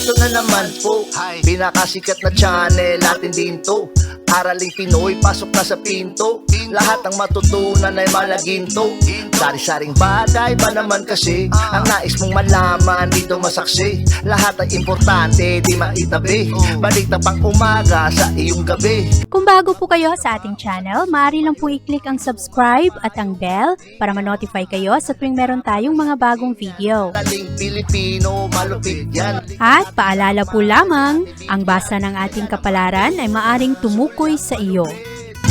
Eto na naman po, pinakasikat na channel natin din to. Araling Pinoy, pasok na sa pinto. Lahat ng matutunan ay malaginto. Sari-saring bagay ba naman kasi ang nais mong malaman dito masaksi. Lahat ay importante, di maitabi. Balik na pang umaga sa iyong gabi. Kung bago po kayo sa ating channel, maaari lang po i-click ang subscribe at ang bell para ma-notify kayo sa tuwing meron tayong mga bagong video. Taling Pilipino, malupit yan. At paalala po lamang, ang basa ng ating kapalaran ay maaring tumukoy sa iyo.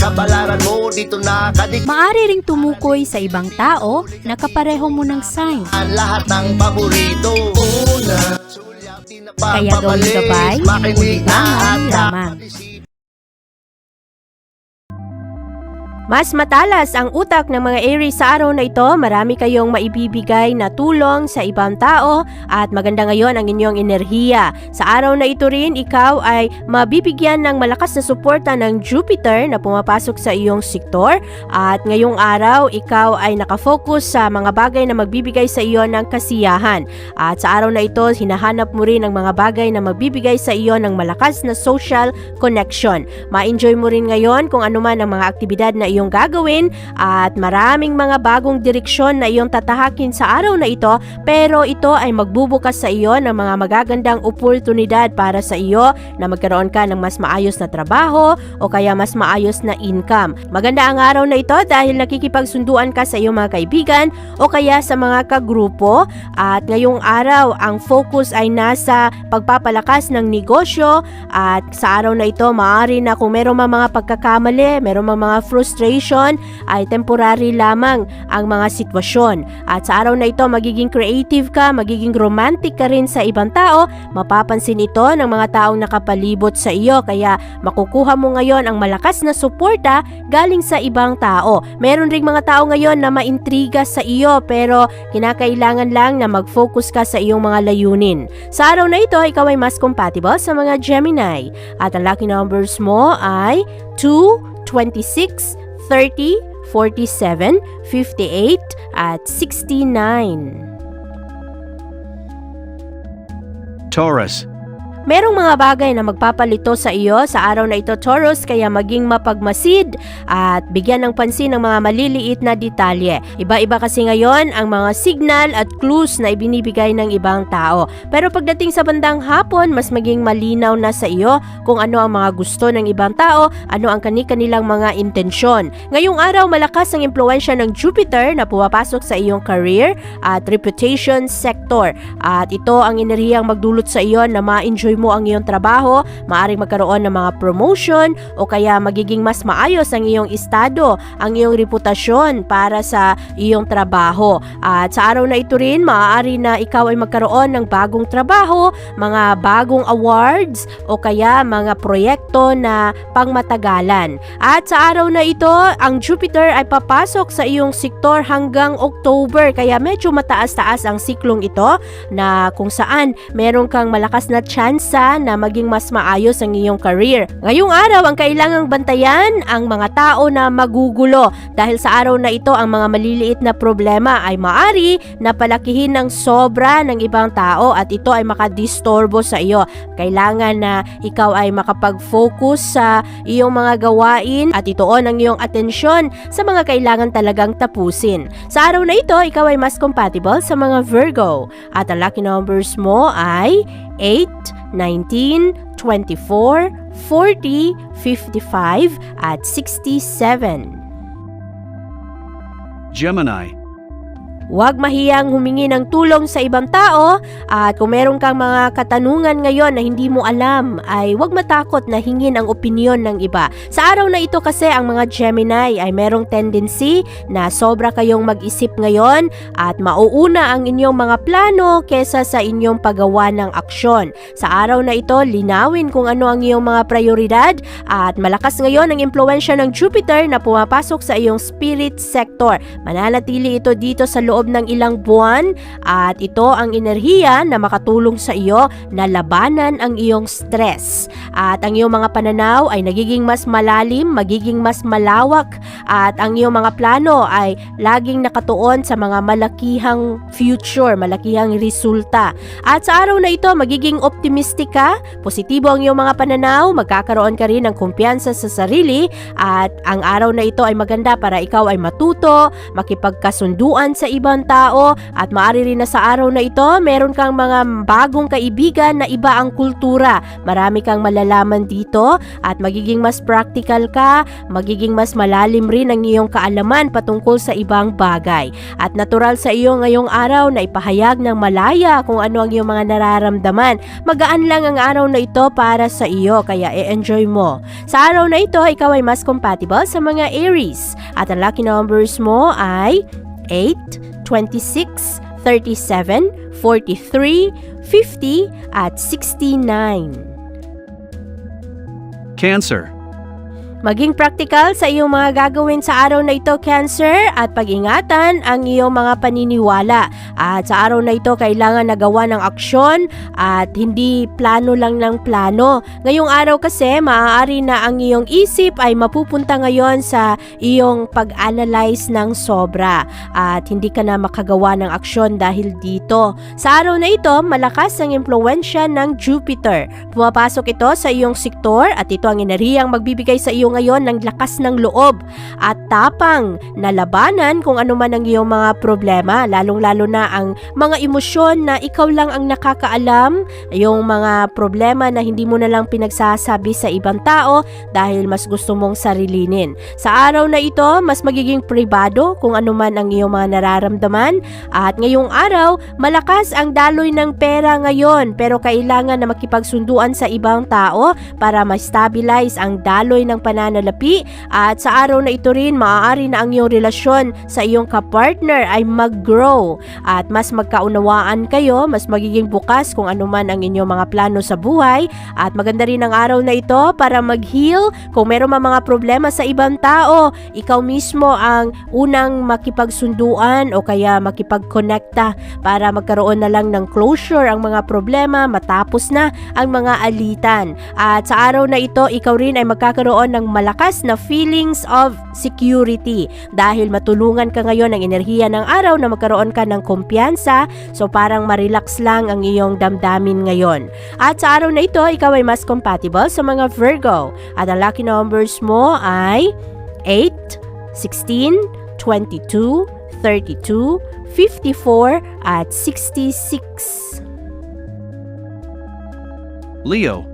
Kapalaran mo dito nakadik. Maaari ring tumukoy sa ibang tao na kapareho mo ng sign. Lahat ng paborito. Una, Kaya gawing gabay, ulitangan lamang. Mas matalas ang utak ng mga Aries sa araw na ito, marami kayong maibibigay na tulong sa ibang tao at maganda ngayon ang inyong enerhiya. Sa araw na ito rin, ikaw ay mabibigyan ng malakas na suporta ng Jupiter na pumapasok sa iyong sektor at ngayong araw, ikaw ay nakafocus sa mga bagay na magbibigay sa iyo ng kasiyahan. At sa araw na ito, hinahanap mo rin ang mga bagay na magbibigay sa iyo ng malakas na social connection. Ma-enjoy mo rin ngayon kung ano man ang mga aktibidad na iyong gagawin at maraming mga bagong direksyon na iyong tatahakin sa araw na ito, pero ito ay magbubukas sa iyo ng mga magagandang oportunidad para sa iyo na magkaroon ka ng mas maayos na trabaho o kaya mas maayos na income. Maganda ang araw na ito dahil nakikipagsunduan ka sa iyong mga kaibigan o kaya sa mga kagrupo at ngayong araw ang focus ay nasa pagpapalakas ng negosyo at sa araw na ito maaari na kung meron mga pagkakamali, meron mga frustration ay temporary lamang ang mga sitwasyon. At sa araw na ito, magiging creative ka, magiging romantic ka rin sa ibang tao. Mapapansin ito ng mga taong nakapalibot sa iyo. Kaya makukuha mo ngayon ang malakas na suporta galing sa ibang tao. Meron ring mga tao ngayon na maintriga sa iyo pero kinakailangan lang na mag-focus ka sa iyong mga layunin. Sa araw na ito, ikaw ay mas compatible sa mga Gemini. At ang lucky numbers mo ay 2, 26, 30, 47, 58, at 69. Taurus. Merong mga bagay na magpapalito sa iyo sa araw na ito, Taurus, kaya maging mapagmasid at bigyan ng pansin ng mga maliliit na detalye. Iba-iba kasi ngayon ang mga signal at clues na ibinibigay ng ibang tao. Pero pagdating sa bandang hapon, mas maging malinaw na sa iyo kung ano ang mga gusto ng ibang tao, ano ang kanilang mga intensyon. Ngayong araw, malakas ang impluwensya ng Jupiter na pumapasok sa iyong career at reputation sector. At ito ang enerhiyang magdulot sa iyo na ma-enjoy mo ang iyong trabaho, maaring magkaroon ng mga promotion o kaya magiging mas maayos ang iyong estado, ang iyong reputasyon para sa iyong trabaho. At sa araw na ito rin, maaari na ikaw ay magkaroon ng bagong trabaho, mga bagong awards o kaya mga proyekto na pangmatagalan. At sa araw na ito, ang Jupiter ay papasok sa iyong sektor hanggang October, kaya medyo mataas-taas ang siklong ito na kung saan meron kang malakas na chance na maging mas maayos ang iyong career. Ngayong araw, ang kailangang bantayan ang mga tao na magugulo dahil sa araw na ito, ang mga maliliit na problema ay maari na palakihin ng sobra ng ibang tao at ito ay makadistorbo sa iyo. Kailangan na ikaw ay makapag-focus sa iyong mga gawain at ituon ang iyong atensyon sa mga kailangan talagang tapusin. Sa araw na ito, ikaw ay mas compatible sa mga Virgo at ang lucky numbers mo ay 8, 19, 24, 40, 55, at 67. Gemini. Huwag mahiyang humingi ng tulong sa ibang tao at kung meron kang mga katanungan ngayon na hindi mo alam ay huwag matakot na hingin ang opinyon ng iba. Sa araw na ito kasi ang mga Gemini ay merong tendency na sobra kayong mag-isip ngayon at mauuna ang inyong mga plano kesa sa inyong paggawa ng aksyon. Sa araw na ito, linawin kung ano ang iyong mga prioridad at malakas ngayon ang impluwensya ng Jupiter na pumapasok sa iyong spirit sector. Mananatili ito dito sa loob loob ng ilang buwan at ito ang enerhiya na makatulong sa iyo na labanan ang iyong stress. At ang iyong mga pananaw ay nagiging mas malalim, magiging mas malawak at ang iyong mga plano ay laging nakatuon sa mga malakihang future, malakihang resulta. At sa araw na ito, magiging optimistic ka, positibo ang iyong mga pananaw, magkakaroon ka rin ng kumpiyansa sa sarili at ang araw na ito ay maganda para ikaw ay matuto, makipagkasunduan sa ibang tao at maaari rin na sa araw na ito, meron kang mga bagong kaibigan na iba ang kultura. Marami kang malalaman dito at magiging mas practical ka, magiging mas malalim rin ang iyong kaalaman patungkol sa ibang bagay. At natural sa iyo ngayong araw na ipahayag ng malaya kung ano ang iyong mga nararamdaman. Magaan lang ang araw na ito para sa iyo kaya i-enjoy mo. Sa araw na ito, ikaw ay mas compatible sa mga Aries at ang lucky numbers mo ay 8, 26, 37, 43, 50 at 69. Cancer. Maging practical sa iyong mga gagawin sa araw na ito, Cancer, at pag-ingatan ang iyong mga paniniwala. At sa araw na ito, kailangan nagawa ng aksyon at hindi plano lang ng plano. Ngayong araw kasi, maaari na ang iyong isip ay mapupunta ngayon sa iyong pag-analyze ng sobra at hindi ka na makagawa ng aksyon dahil dito. Sa araw na ito, malakas ang impluwensya ng Jupiter. Pumapasok ito sa iyong sektor at ito ang enerhiyang magbibigay sa iyo ngayon ng lakas ng loob at tapang na labanan kung ano man ang iyong mga problema, lalong-lalo na ang mga emosyon na ikaw lang ang nakakaalam, yung mga problema na hindi mo na lang pinagsasabi sa ibang tao dahil mas gusto mong sarilinin. Sa araw na ito, mas magiging pribado kung ano man ang iyong mga nararamdaman at ngayong araw, malakas ang daloy ng pera ngayon pero kailangan na makipagsunduan sa ibang tao para ma-stabilize ang daloy ng pananalapi at sa araw na ito rin maaari na ang iyong relasyon sa iyong kapartner ay mag-grow at mas magkaunawaan kayo, mas magiging bukas kung ano man ang inyong mga plano sa buhay at maganda rin ang araw na ito para mag-heal kung meron mga problema sa ibang tao, ikaw mismo ang unang makipagsunduan o kaya makipag-connecta para magkaroon na lang ng closure ang mga problema matapos na ang mga alitan at sa araw na ito ikaw rin ay magkakaroon ng malakas na feelings of security dahil matulungan ka ngayon ng enerhiya ng araw na magkaroon ka ng kumpiyansa so parang ma-relax lang ang iyong damdamin ngayon. At sa araw na ito, ikaw ay mas compatible sa mga Virgo at ang lucky numbers mo ay 8, 16, 22, 32, 54 at 66. Leo.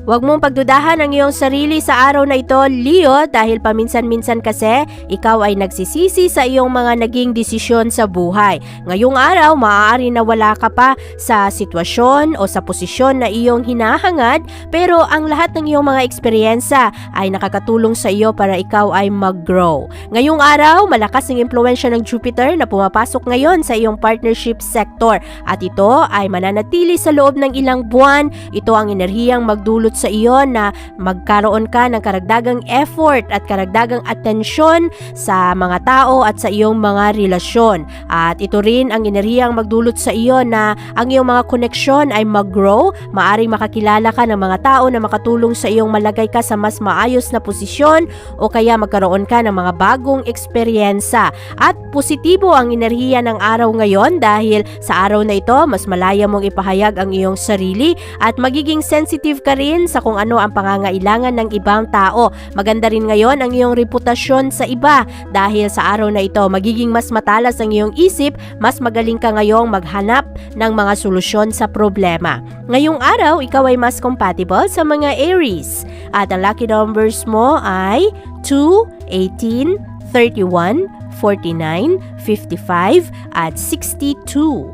Huwag mong pagdudahan ang iyong sarili sa araw na ito, Leo, dahil paminsan-minsan kasi ikaw ay nagsisisi sa iyong mga naging desisyon sa buhay. Ngayong araw, maaari na wala ka pa sa sitwasyon o sa posisyon na iyong hinahangad, pero ang lahat ng iyong mga eksperyensya ay nakakatulong sa iyo para ikaw ay mag-grow. Ngayong araw, malakas ang impluwensya ng Jupiter na pumapasok ngayon sa iyong partnership sector at ito ay mananatili sa loob ng ilang buwan. Ito ang enerhiyang magdulot sa iyo na magkaroon ka ng karagdagang effort at karagdagang atensyon sa mga tao at sa iyong mga relasyon. At ito rin ang enerhiyang magdulot sa iyo na ang iyong mga koneksyon ay mag-grow. Maaring makakilala ka ng mga tao na makatulong sa iyong malagay ka sa mas maayos na posisyon o kaya magkaroon ka ng mga bagong eksperyensa. At positibo ang enerhiya ng araw ngayon dahil sa araw na ito, mas malaya mong ipahayag ang iyong sarili at magiging sensitive ka rin sa kung ano ang pangangailangan ng ibang tao. Maganda rin ngayon ang iyong reputasyon sa iba dahil sa araw na ito magiging mas matalas ang iyong isip, mas magaling ka ngayong maghanap ng mga solusyon sa problema. Ngayong araw, ikaw ay mas compatible sa mga Aries at ang lucky numbers mo ay 2, 18, 31, 49, 55 at 62.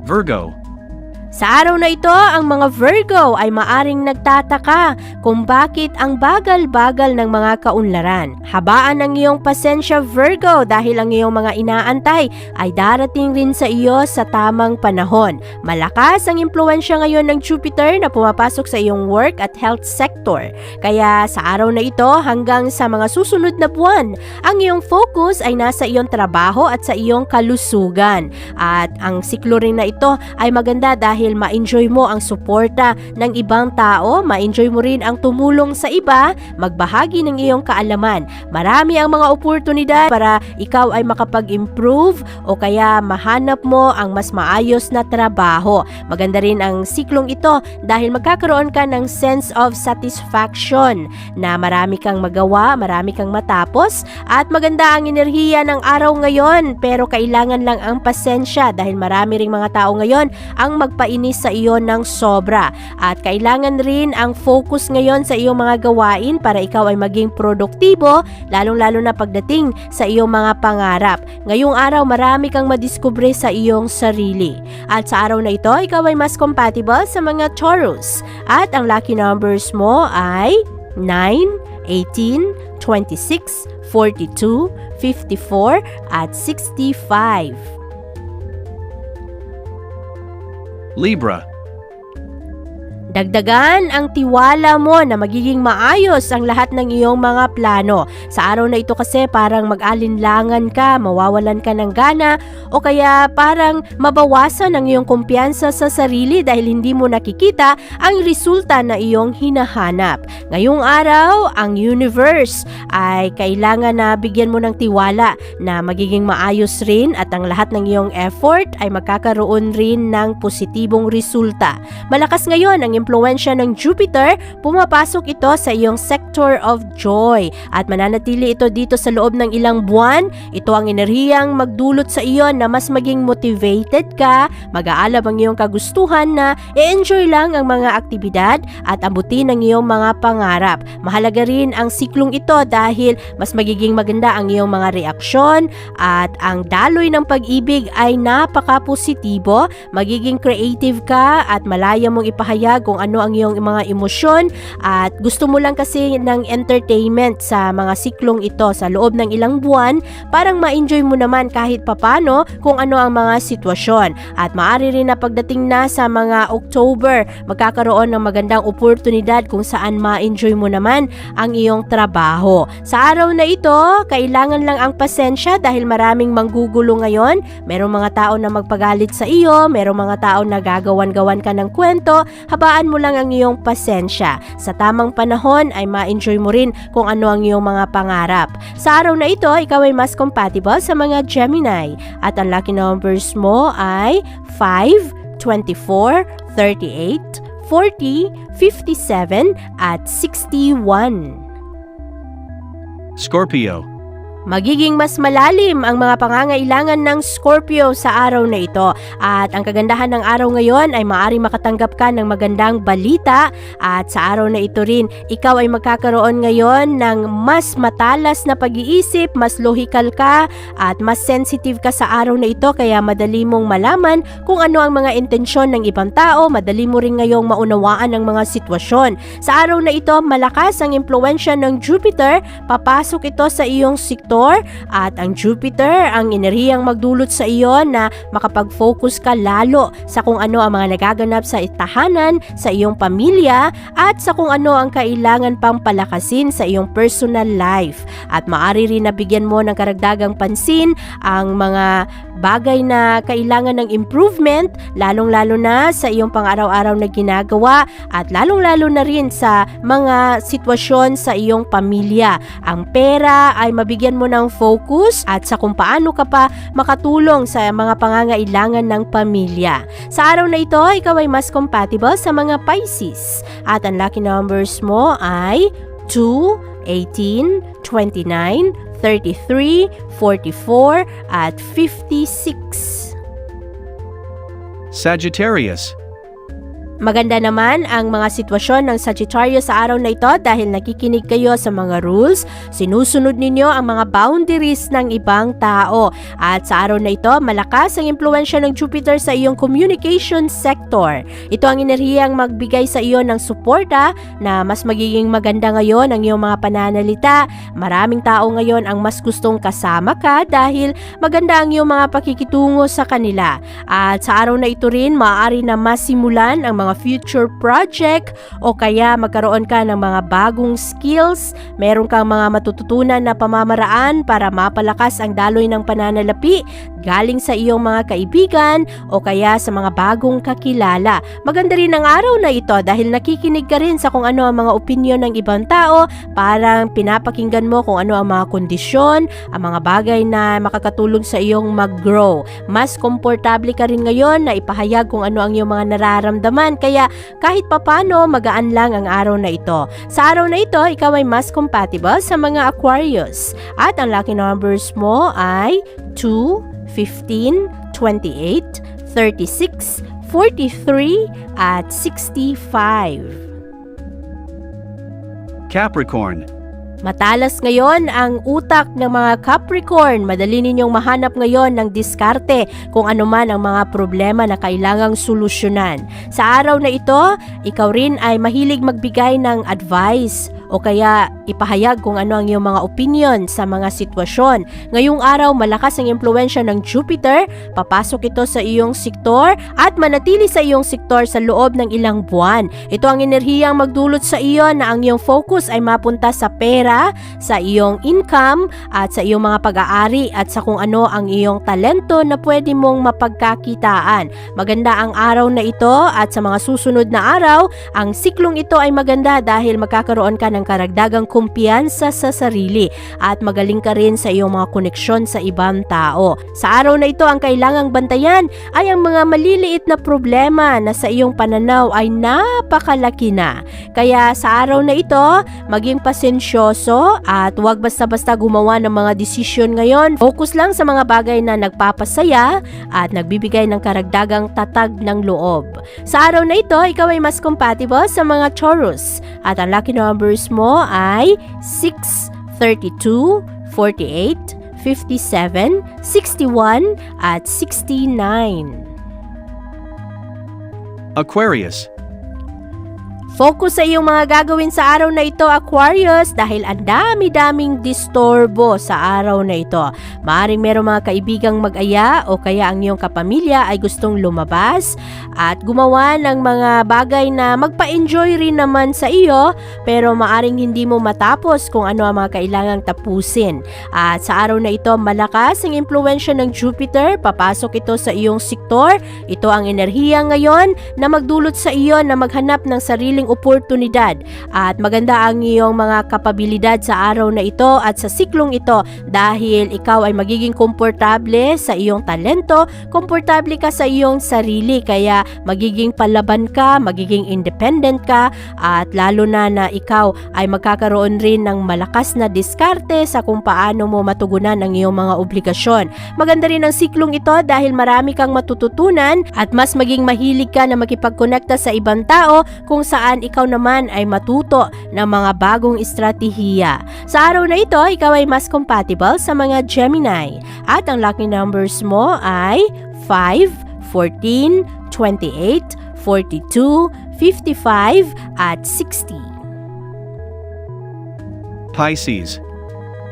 Virgo. Sa araw na ito, ang mga Virgo ay maaring nagtataka kung bakit ang bagal-bagal ng mga kaunlaran. Habaan ang iyong pasensya, Virgo, dahil ang iyong mga inaantay ay darating rin sa iyo sa tamang panahon. Malakas ang impluwensya ngayon ng Jupiter na pumapasok sa iyong work at health sector. Kaya sa araw na ito hanggang sa mga susunod na buwan, ang iyong focus ay nasa iyong trabaho at sa iyong kalusugan. At ang siklo rin na ito ay maganda dahil ma-enjoy mo ang suporta ng ibang tao, ma-enjoy mo rin ang tumulong sa iba, magbahagi ng iyong kaalaman. Marami ang mga oportunidad para ikaw ay makapag-improve o kaya mahanap mo ang mas maayos na trabaho. Maganda rin ang siklong ito dahil magkakaroon ka ng sense of satisfaction na marami kang magawa, marami kang matapos at maganda ang enerhiya ng araw ngayon, pero kailangan lang ang pasensya dahil marami ring mga tao ngayon ang magpainis sa iyo ng sobra at kailangan rin ang focus ngayon sa iyong mga gawain para ikaw ay maging produktibo, lalong-lalo na pagdating sa iyong mga pangarap. Ngayong araw marami kang madiskubre sa iyong sarili at sa araw na ito ikaw ay mas compatible sa mga Taurus at ang lucky numbers mo ay 9, 18, 26, 42, 54 at 65. Libra. Dagdagan ang tiwala mo na magiging maayos ang lahat ng iyong mga plano. Sa araw na ito kasi parang mag-alinlangan ka, mawawalan ka ng gana o kaya parang mabawasan ang iyong kumpiyansa sa sarili dahil hindi mo nakikita ang resulta na iyong hinahanap. Ngayong araw, ang universe ay kailangan na bigyan mo ng tiwala na magiging maayos rin at ang lahat ng iyong effort ay magkakaroon rin ng positibong resulta. Malakas ngayon ang impluwensya ng Jupiter, pumapasok ito sa iyong sector of joy at mananatili ito dito sa loob ng ilang buwan. Ito ang enerhiyang magdulot sa iyo na mas maging motivated ka, mag-aalab ang iyong kagustuhan na i-enjoy lang ang mga aktibidad at abutin ang iyong mga pangarap. Mahalaga rin ang siklong ito dahil mas magiging maganda ang iyong mga reaksyon at ang daloy ng pag-ibig ay napaka-positibo. Magiging creative ka at malaya mong ipahayag kung ano ang iyong mga emosyon at gusto mo lang kasi ng entertainment sa mga siklong ito sa loob ng ilang buwan, parang ma-enjoy mo naman kahit papano kung ano ang mga sitwasyon. At maaari rin na pagdating na sa mga October, magkakaroon ng magandang oportunidad kung saan ma-enjoy mo naman ang iyong trabaho. Sa araw na ito, kailangan lang ang pasensya dahil maraming manggugulo ngayon. Merong mga tao na magpagalit sa iyo, merong mga tao na gagawan-gawan ka ng kwento. Habaan mo lang ang iyong pasensya. Sa tamang panahon ay ma-enjoy mo rin kung ano ang iyong mga pangarap. Sa araw na ito, ikaw ay mas compatible sa mga Gemini at ang lucky numbers mo ay 5, 24, 38, 40, 57 at 61. Scorpio. Magiging mas malalim ang mga pangangailangan ng Scorpio sa araw na ito at ang kagandahan ng araw ngayon ay maaaring makatanggap ka ng magandang balita at sa araw na ito rin ikaw ay magkakaroon ngayon ng mas matalas na pag-iisip, mas logical ka at mas sensitive ka sa araw na ito kaya madali mong malaman kung ano ang mga intensyon ng ibang tao, madali mo rin ngayong maunawaan ang mga sitwasyon. Sa araw na ito malakas ang impluwensya ng Jupiter, papasok ito sa iyong sektor at ang Jupiter ang enerhiyang magdulot sa iyo na makapag-focus ka lalo sa kung ano ang mga nagaganap sa tahanan, sa iyong pamilya at sa kung ano ang kailangan pang palakasin sa iyong personal life. At maaari rin nabigyan mo ng karagdagang pansin ang mga bagay na kailangan ng improvement, lalong-lalo na sa iyong pang-araw-araw na ginagawa at lalong-lalo na rin sa mga sitwasyon sa iyong pamilya. Ang pera ay mabigyan mo ng focus at sa kung paano ka pa makatulong sa mga pangangailangan ng pamilya. Sa araw na ito, ikaw ay mas compatible sa mga Pisces at ang lucky numbers mo ay 2, 18, 29, 33, 44 at 56. Sagittarius. Maganda naman ang mga sitwasyon ng Sagittarius sa araw na ito dahil nakikinig kayo sa mga rules, sinusunod ninyo ang mga boundaries ng ibang tao. At sa araw na ito, malakas ang impluwensya ng Jupiter sa iyong communication sector. Ito ang enerhiyang magbigay sa iyo ng suporta na mas magiging maganda ngayon ang iyong mga pananalita. Maraming tao ngayon ang mas gustong kasama ka dahil maganda ang iyong mga pakikitungo sa kanila. At sa araw na ito rin, maaari na masimulan ang mga future project o kaya magkaroon ka ng mga bagong skills, meron kang mga matututunan na pamamaraan para mapalakas ang daloy ng pananalapi galing sa iyong mga kaibigan o kaya sa mga bagong kakilala. Maganda rin ang araw na ito dahil nakikinig ka rin sa kung ano ang mga opinyon ng ibang tao, parang pinapakinggan mo kung ano ang mga kondisyon, ang mga bagay na makakatulong sa iyong mag-grow. Mas komportable ka rin ngayon na ipahayag kung ano ang iyong mga nararamdaman. Kaya kahit papano, magaan lang ang araw na ito. Sa araw na ito, ikaw ay mas compatible sa mga Aquarius. At ang lucky numbers mo ay 2, 15, 28, 36, 43, at 65. Capricorn. Matalas ngayon ang utak ng mga Capricorn. Madali ninyong mahanap ngayon ng diskarte kung ano man ang mga problema na kailangang solusyonan. Sa araw na ito, ikaw rin ay mahilig magbigay ng advice o kaya ipahayag kung ano ang iyong mga opinion sa mga sitwasyon. Ngayong araw, malakas ang impluwensya ng Jupiter, papasok ito sa iyong sektor at manatili sa iyong sektor sa loob ng ilang buwan. Ito ang enerhiyang magdulot sa iyo na ang iyong focus ay mapunta sa pera, sa iyong income at sa iyong mga pag-aari at sa kung ano ang iyong talento na pwede mong mapagkakitaan. Maganda ang araw na ito at sa mga susunod na araw, ang siklong ito ay maganda dahil magkakaroon ka ng karagdagang kumpiyansa sa sarili at magaling ka rin sa iyong mga koneksyon sa ibang tao. Sa araw na ito, ang kailangang bantayan ay ang mga maliliit na problema na sa iyong pananaw ay napakalaki na. Kaya sa araw na ito, maging pasensyoso at huwag basta-basta gumawa ng mga desisyon ngayon. Focus lang sa mga bagay na nagpapasaya at nagbibigay ng karagdagang tatag ng loob. Sa araw na ito, ikaw ay mas compatible sa mga Taurus at ang lucky numbers mo ay 6, 32, 48, 57, 61, at 69. Aquarius. Focus sa iyong mga gagawin sa araw na ito, Aquarius, dahil ang dami-daming disturbo sa araw na ito. Maaaring merong mga kaibigang mag-aya o kaya ang iyong kapamilya ay gustong lumabas at gumawa ng mga bagay na magpa-enjoy rin naman sa iyo, pero maaaring hindi mo matapos kung ano ang mga kailangang tapusin. At sa araw na ito, malakas ang impluwensya ng Jupiter, papasok ito sa iyong sektor. Ito ang enerhiya ngayon na magdulot sa iyo na maghanap ng sariling oportunidad at maganda ang iyong mga kapabilidad sa araw na ito at sa siklong ito dahil ikaw ay magiging komportable sa iyong talento, komportable ka sa iyong sarili kaya magiging palaban ka, magiging independent ka at lalo na ikaw ay magkakaroon rin ng malakas na diskarte sa kung paano mo matugunan ang iyong mga obligasyon. Maganda rin ang siklong ito dahil marami kang matututunan at mas maging mahilig ka na makipagkonekta sa ibang tao kung saan ikaw naman ay matuto ng mga bagong estratehiya. Sa araw na ito, ikaw ay mas compatible sa mga Gemini. At ang lucky numbers mo ay 5, 14, 28, 42, 55, at 60. Pisces.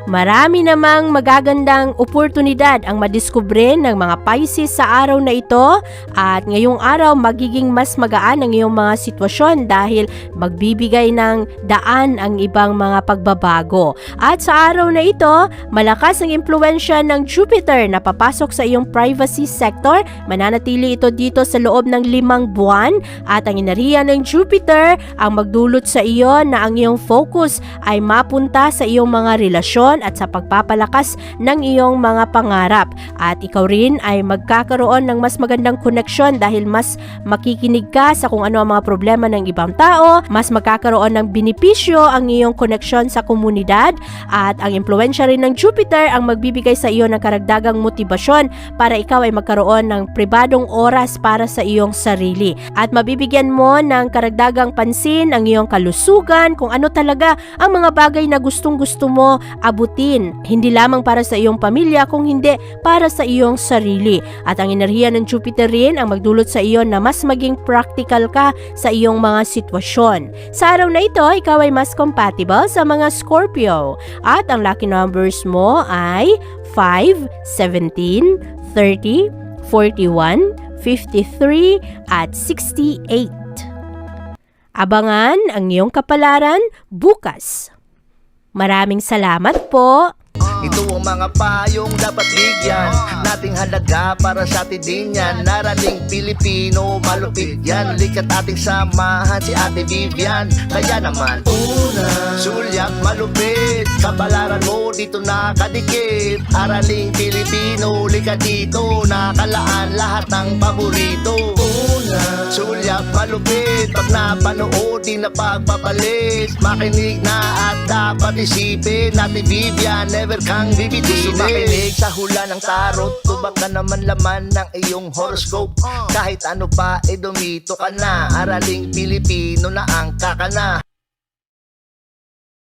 Marami namang magagandang oportunidad ang madiskubre ng mga Pisces sa araw na ito at ngayong araw magiging mas magaan ang iyong mga sitwasyon dahil magbibigay ng daan ang ibang mga pagbabago. At sa araw na ito, malakas ang impluwensya ng Jupiter na papasok sa iyong privacy sector. Mananatili ito dito sa loob ng 5 buwan at ang enerhiya ng Jupiter ang magdulot sa iyo na ang iyong focus ay mapunta sa iyong mga relasyon motibasyon at sa pagpapalakas ng iyong mga pangarap. At ikaw rin ay magkakaroon ng mas magandang koneksyon dahil mas makikinig ka sa kung ano ang mga problema ng ibang tao, mas magkakaroon ng benepisyo ang iyong koneksyon sa komunidad, at ang impluwensya rin ng Jupiter ang magbibigay sa iyo ng karagdagang motibasyon para ikaw ay magkaroon ng pribadong oras para sa iyong sarili. At mabibigyan mo ng karagdagang pansin ang iyong kalusugan, kung ano talaga ang mga bagay na gustong-gusto mo abutin. Hindi lamang para sa iyong pamilya, kung hindi para sa iyong sarili. At ang enerhiya ng Jupiter rin ang magdulot sa iyo na mas maging practical ka sa iyong mga sitwasyon. Sa araw na ito, ikaw ay mas compatible sa mga Scorpio. At ang lucky numbers mo ay 5, 17, 30, 41, 53, at 68. Abangan ang iyong kapalaran bukas. Maraming salamat po. Ito ang mga payong dapat bigyan nating halaga para sa atin din yan. Narating Pilipino, malupit yan. Likat ating samahan si Ate Vivian. Kaya naman, una, sulyak malupit, kapalaran mo dito nakadikit. Araling Pilipino, likat dito, nakalaan lahat ng paborito. Una, sulyak malupit, pag napanood di na pagpapalit. Makinig na at dapat isipin, Ate Vivian, never kang bibitinin. Makinig sa hula ng tarot, tubak ka naman laman ng iyong horoscope. Kahit ano pa, dumito ka na. Araling Pilipino na ang kakana.